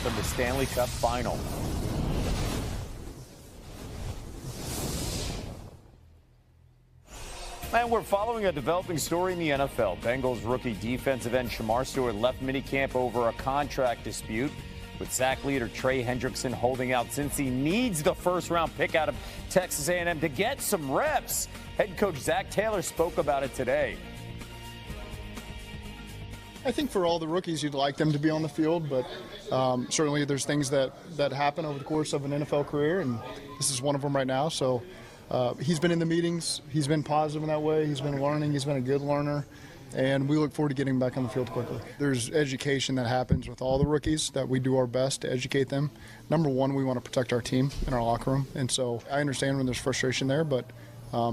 from the Stanley Cup final. And we're following a developing story in the NFL. Bengals rookie defensive end Shemar Stewart left minicamp over a contract dispute, with Zach leader Trey Hendrickson holding out since he needs the first-round pick out of Texas A&M to get some reps. Head coach Zach Taylor spoke about it today. I think for all the rookies, you'd like them to be on the field, but certainly there's things that happen over the course of an NFL career, and this is one of them right now. So he's been in the meetings. He's been positive in that way. He's been learning. He's been a good learner, and we look forward to getting him back on the field quickly. There's education that happens with all the rookies that we do our best to educate them. Number one, we want to protect our team in our locker room, and so I understand when there's frustration there, but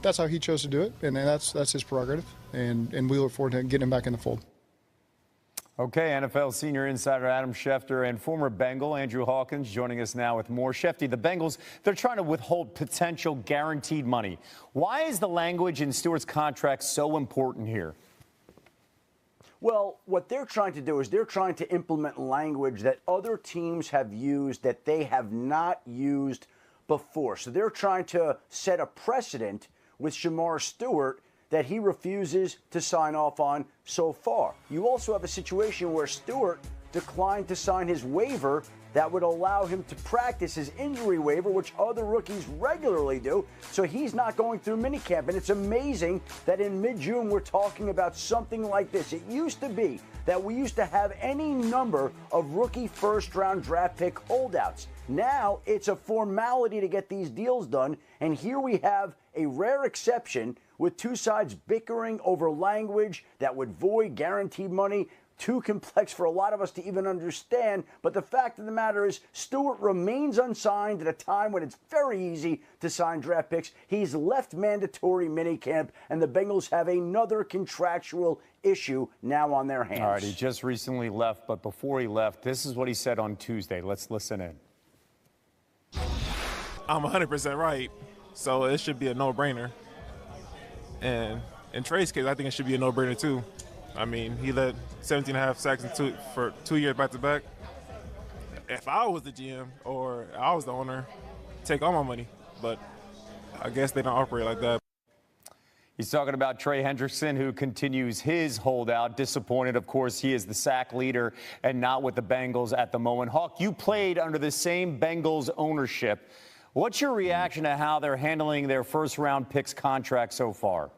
that's how he chose to do it, and that's his prerogative, and we look forward to getting him back in the fold. Okay, NFL senior insider Adam Schefter and former Bengal Andrew Hawkins joining us now with more. Shefty, the Bengals, they're trying to withhold potential guaranteed money. Why is the language in Stewart's contract so important here? Well, what they're trying to do is they're trying to implement language that other teams have used that they have not used before. So they're trying to set a precedent with Shemar Stewart that he refuses to sign off on so far. You also have a situation where Stewart declined to sign his waiver that would allow him to practice his injury waiver, which other rookies regularly do. So he's not going through minicamp. And it's amazing that in mid-June we're talking about something like this. It used to be that we used to have any number of rookie first-round draft pick holdouts. Now it's a formality to get these deals done. And here we have a rare exception with two sides bickering over language that would void guaranteed money. Too complex for a lot of us to even understand. But the fact of the matter is, Stewart remains unsigned at a time when it's very easy to sign draft picks. He's left mandatory minicamp, and the Bengals have another contractual issue now on their hands. All right, he just recently left, but before he left, this is what he said on Tuesday. Let's listen in. I'm 100% right, so it should be a no-brainer. And in Trey's case, I think it should be a no-brainer too. I mean, he led 17.5 sacks for 2 years back-to-back. If I was the GM or I was the owner, take all my money. But I guess they don't operate like that. He's talking about Trey Hendrickson, who continues his holdout. Disappointed, of course, he is the sack leader and not with the Bengals at the moment. Hawk, you played under the same Bengals ownership. What's your reaction to how they're handling their first-round picks contract so far?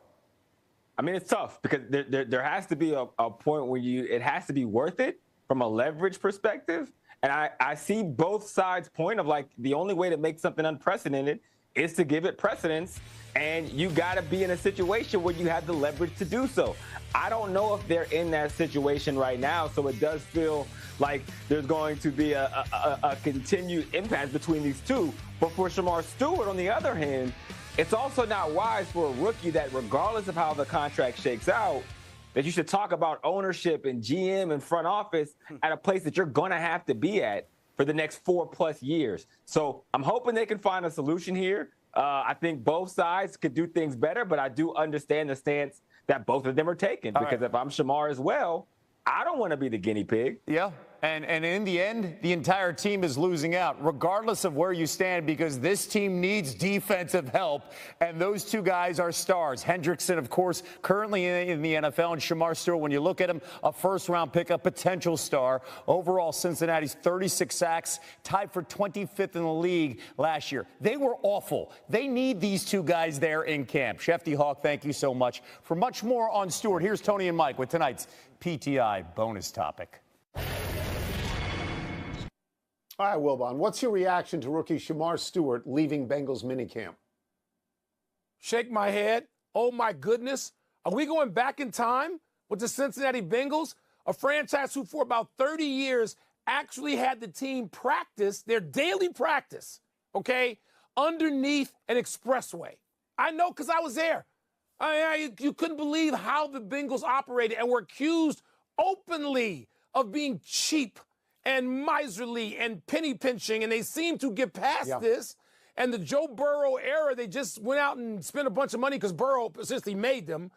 I mean, it's tough because there has to be a point where it has to be worth it from a leverage perspective. And I see both sides' point of like the only way to make something unprecedented is to give it precedence. And you got to be in a situation where you have the leverage to do so. I don't know if they're in that situation right now. So it does feel like there's going to be a continued impasse between these two. But for Shemar Stewart, on the other hand, it's also not wise for a rookie that regardless of how the contract shakes out, that you should talk about ownership and GM and front office at a place that you're going to have to be at for the next 4+ years. So I'm hoping they can find a solution here. I think both sides could do things better, but I do understand the stance that both of them are taking. Because if I'm Shemar as well, I don't want to be the guinea pig. Yeah. And in the end, the entire team is losing out, regardless of where you stand, because this team needs defensive help, and those two guys are stars. Hendrickson, of course, currently in the NFL, and Shemar Stewart, when you look at him, a first-round pick, a potential star. Overall, Cincinnati's 36 sacks, tied for 25th in the league last year. They were awful. They need these two guys there in camp. Shefty, Hawk, thank you so much. For much more on Stewart, here's Tony and Mike with tonight's PTI bonus topic. All right, Wilbon, what's your reaction to rookie Shemar Stewart leaving Bengals minicamp? Shake my head. Oh, my goodness. Are we going back in time with the Cincinnati Bengals, a franchise who for about 30 years actually had the team practice, their daily practice, okay, underneath an expressway? I know because I was there. You couldn't believe how the Bengals operated and were accused openly of being cheap and miserly and penny pinching, and they seem to get past this. And the Joe Burrow era, they just went out and spent a bunch of money because Burrow essentially made them.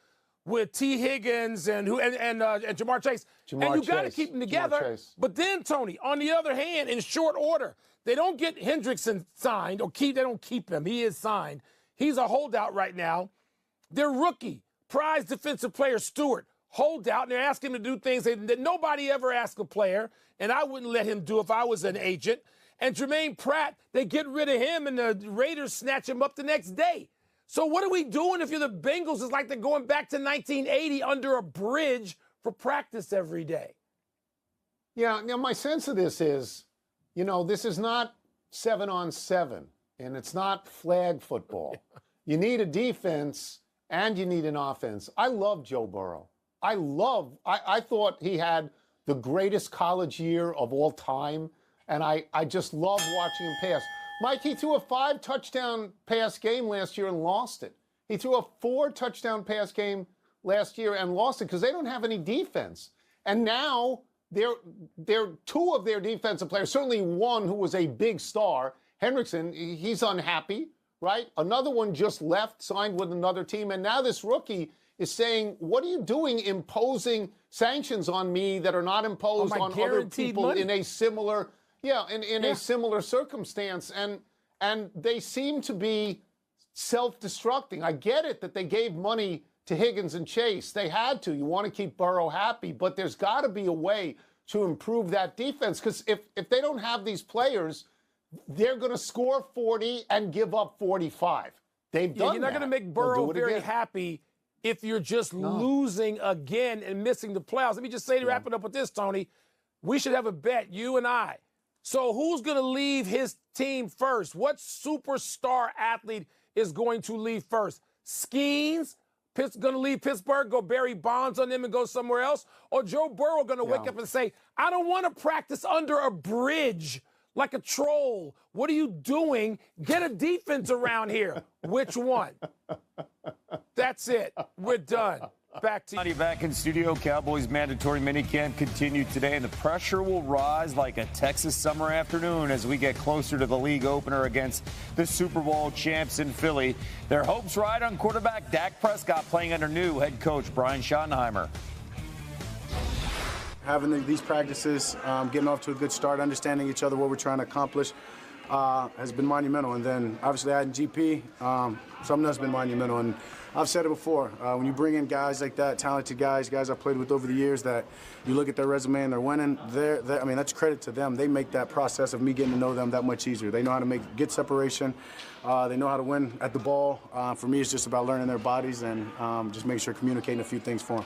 with T. Higgins and Jamar Chase. Jamar and you got to Chase. keep them Jamar together. Chase. But then, Tony, on the other hand, in short order, they don't get Hendrickson signed they don't keep him. He is signed. He's a holdout right now. Their rookie, prize defensive player Stewart, holdout, and they're asking him to do things that nobody ever asked a player, and I wouldn't let him do if I was an agent. And Jermaine Pratt, they get rid of him, and the Raiders snatch him up the next day. So what are we doing if you're the Bengals? It's like they're going back to 1980 under a bridge for practice every day. Yeah, now my sense of this is, this is not 7-on-7, and it's not flag football. You need a defense, and you need an offense. I love Joe Burrow. I thought he had the greatest college year of all time, and I just love watching him pass. Mike, he threw a 5-touchdown pass game last year and lost it. He threw a 4-touchdown pass game last year and lost it because they don't have any defense. And now they're two of their defensive players, certainly one who was a big star, Hendrickson, he's unhappy, right? Another one just left, signed with another team. And now this rookie is saying, what are you doing imposing sanctions on me that are not imposed on other people in a similar... Yeah, in a similar circumstance, and they seem to be self-destructing. I get it that they gave money to Higgins and Chase. They had to. You want to keep Burrow happy, but there's got to be a way to improve that defense, because if they don't have these players, they're going to score 40 and give up 45. They've done that. You're not going to make Burrow very happy if you're just losing again and missing the playoffs. Let me just say to wrap it up with this, Tony. We should have a bet, you and I. So who's going to leave his team first? What superstar athlete is going to leave first? Skeens going to leave Pittsburgh, go Barry Bonds on them and go somewhere else? Or Joe Burrow going to wake up and say, I don't want to practice under a bridge like a troll. What are you doing? Get a defense around here. Which one? That's it. We're done. Back to you. Back in studio. Cowboys mandatory minicamp continued today, and the pressure will rise like a Texas summer afternoon as we get closer to the league opener against the Super Bowl champs in Philly. Their hopes ride on quarterback Dak Prescott playing under new head coach Brian Schottenheimer. Having these practices, getting off to a good start, understanding each other, what we're trying to accomplish, has been monumental. And then obviously adding GP, something that's been monumental. And I've said it before, when you bring in guys like that, talented guys I've played with over the years, that you look at their resume and they're winning, I mean, that's credit to them. They make that process of me getting to know them that much easier. They know how to get separation. They know how to win at the ball. For me, it's just about learning their bodies and just making sure communicating a few things for them.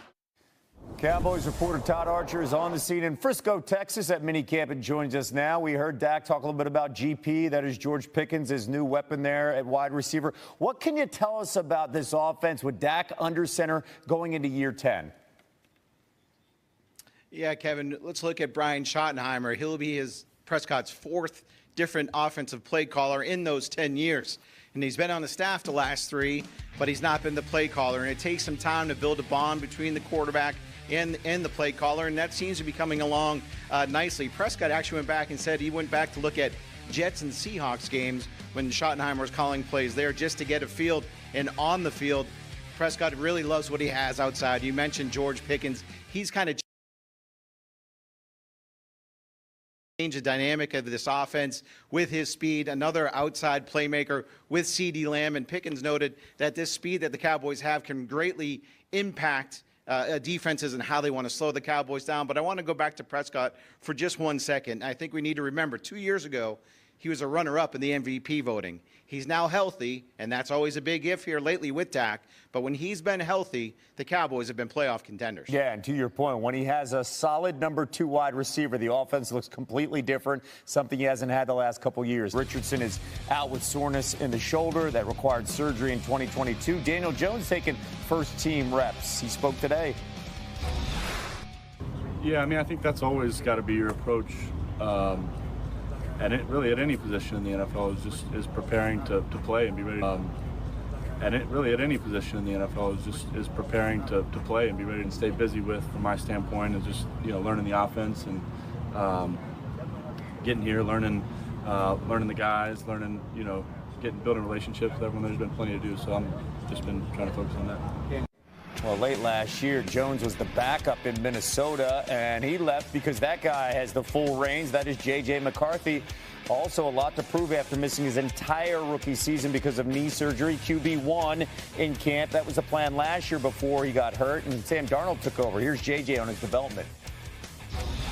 Cowboys reporter Todd Archer is on the scene in Frisco, Texas at minicamp and joins us now. We heard Dak talk a little bit about GP, that is George Pickens, his new weapon there at wide receiver. What can you tell us about this offense with Dak under center going into year 10? Yeah, Kevin, let's look at Brian Schottenheimer. He'll be Prescott's fourth different offensive play caller in those 10 years. And he's been on the staff the last 3, but he's not been the play caller. And it takes some time to build a bond between the quarterback and the play caller, and that seems to be coming along nicely. Prescott actually went back and said he went back to look at Jets and Seahawks games when Schottenheimer was calling plays there just to get a field. And on the field, Prescott really loves what he has outside. You mentioned George Pickens. He's kind of change the dynamic of this offense with his speed, another outside playmaker with CeeDee Lamb. And Pickens noted that this speed that the Cowboys have can greatly impact defenses and how they want to slow the Cowboys down. But I want to go back to Prescott for just 1 second. I think we need to remember 2 years ago, he was a runner-up in the MVP voting. He's now healthy, and that's always a big if here lately with Dak. But when he's been healthy, the Cowboys have been playoff contenders. Yeah, and to your point, when he has a solid number 2 wide receiver, the offense looks completely different, something he hasn't had the last couple years. Richardson is out with soreness in the shoulder that required surgery in 2022. Daniel Jones taking first-team reps. He spoke today. Yeah, I mean, I think that's always got to be your approach. And it really at any position in the NFL is preparing to play and be ready. And it really at any position in the NFL is preparing to play and be ready and stay busy with, from my standpoint, and just learning the offense and getting here, learning the guys, building relationships with everyone. There's been plenty to do, so I'm just been trying to focus on that. Well, late last year, Jones was the backup in Minnesota, and he left because that guy has the full reins. That is J.J. McCarthy. Also, a lot to prove after missing his entire rookie season because of knee surgery. QB1 in camp. That was the plan last year before he got hurt, and Sam Darnold took over. Here's J.J. on his development.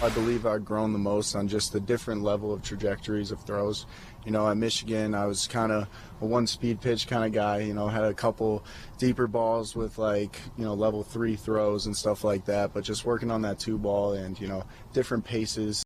I believe I've grown the most on just the different level of trajectories of throws. You know, at Michigan, I was kind of a one-speed pitch kind of guy, you know, had a couple deeper balls with, like, you know, level 3 throws and stuff like that, but just working on that 2-ball and, you know, different paces.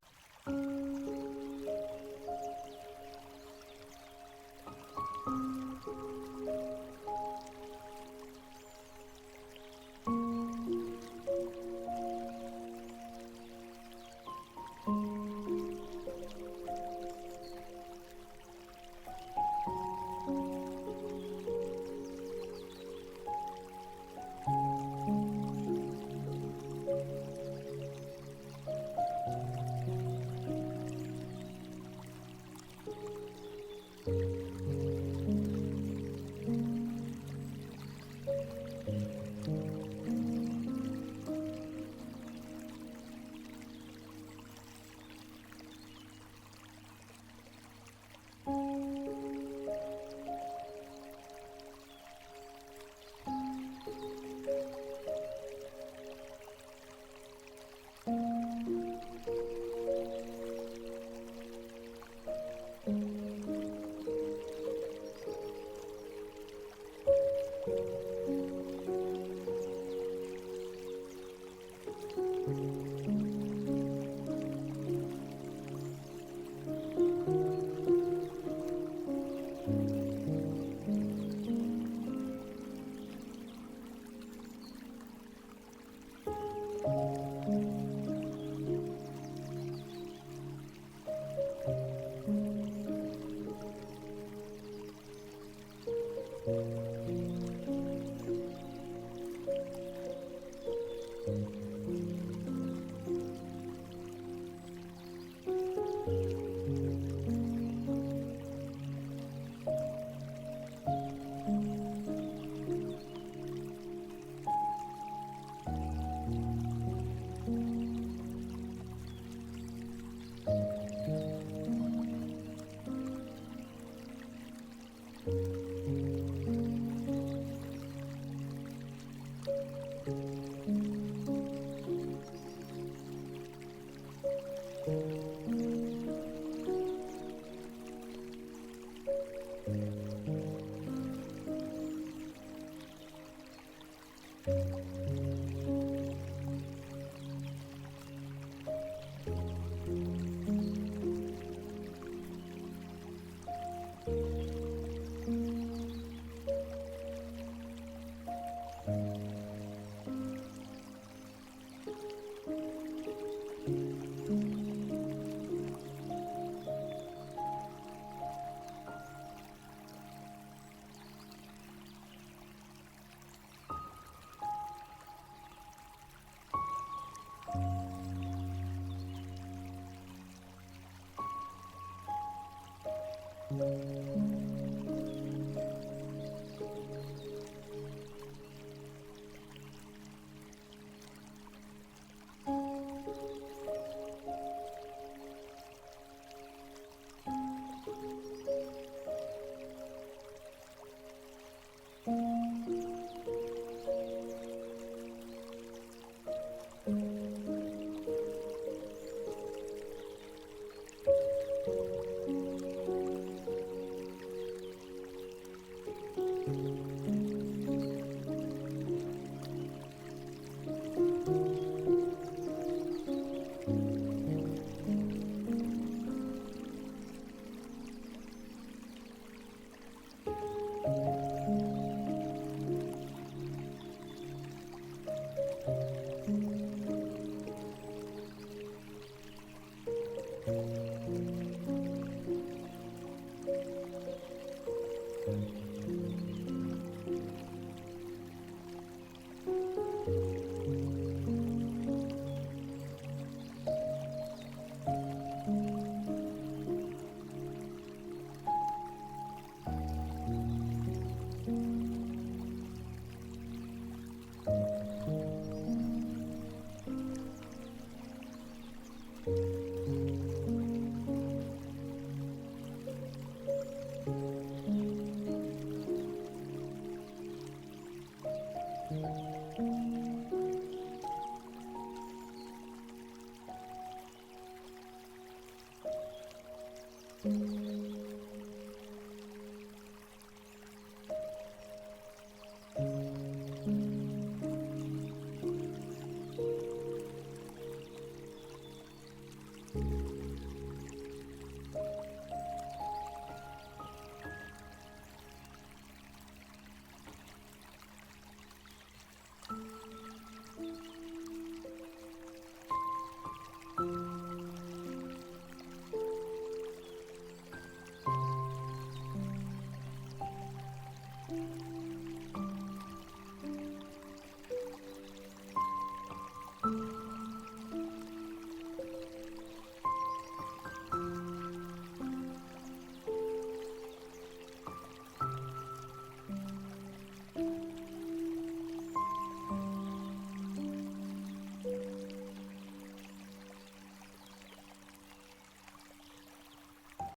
it.